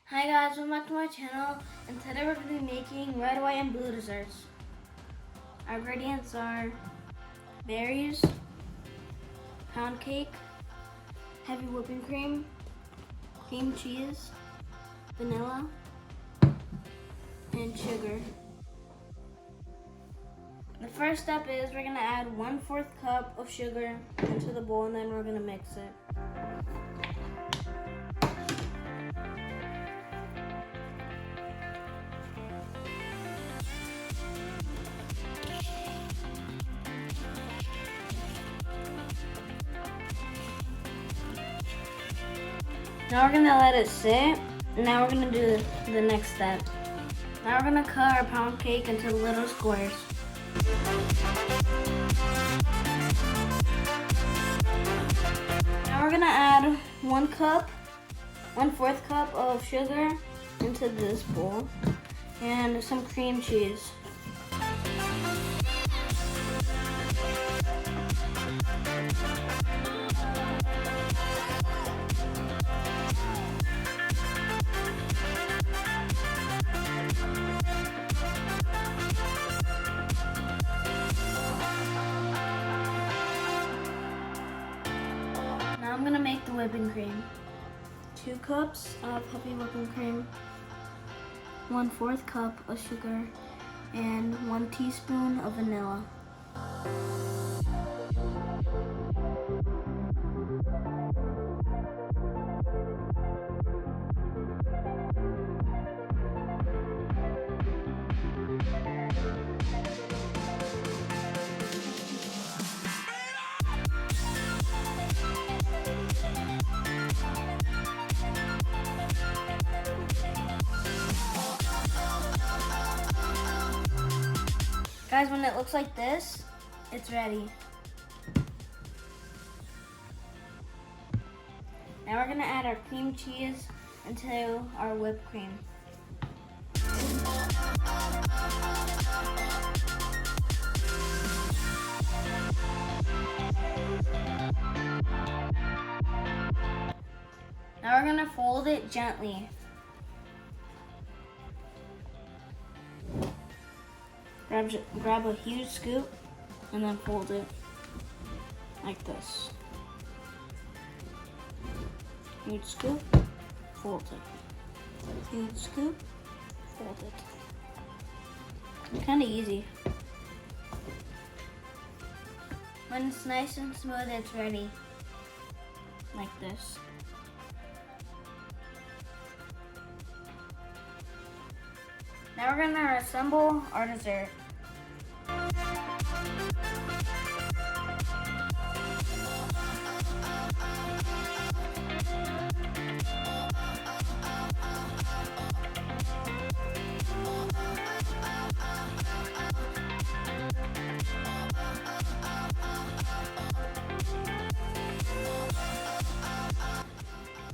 Hi guys, welcome back to my channel, and today we're going to be making red, white, and blue desserts. Our ingredients are berries, pound cake, heavy whipping cream, cream cheese, vanilla, and sugar. The first step is we're going to add 1/4 cup of sugar into the bowl, and then we're going to mix it. Now we're gonna let it sit. Now we're gonna do the next step. Now we're gonna cut our pound cake into little squares. Now we're gonna add 1/4 cup of sugar into this bowl and some cream cheese. Now I'm gonna make the whipping cream. 2 cups of heavy whipping cream, 1/4 cup of sugar, and 1 teaspoon of vanilla. Guys, when it looks like this, it's ready. Now we're gonna add our cream cheese into our whipped cream. Now we're gonna fold it gently. Grab a huge scoop and then fold it like this. Huge scoop, fold it. Huge scoop, fold it. Kind of easy. When it's nice and smooth, it's ready. Like this. Now we're gonna assemble our dessert.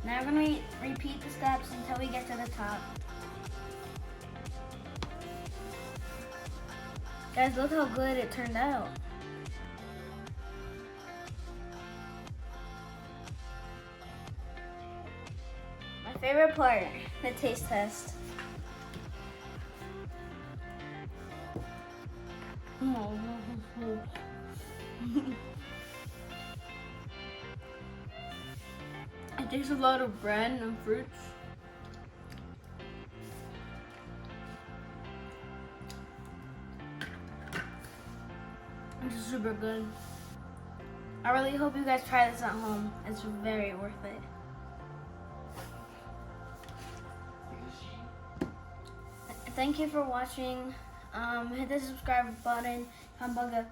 Now we're gonna repeat the steps until we get to the top. Guys, look how good it turned out. My favorite part, the taste test. It takes a lot of bread and fruits. It's super good. I really hope you guys try this at home. It's very worth it. Thank you for watching. Hit the subscribe button. Cowabunga.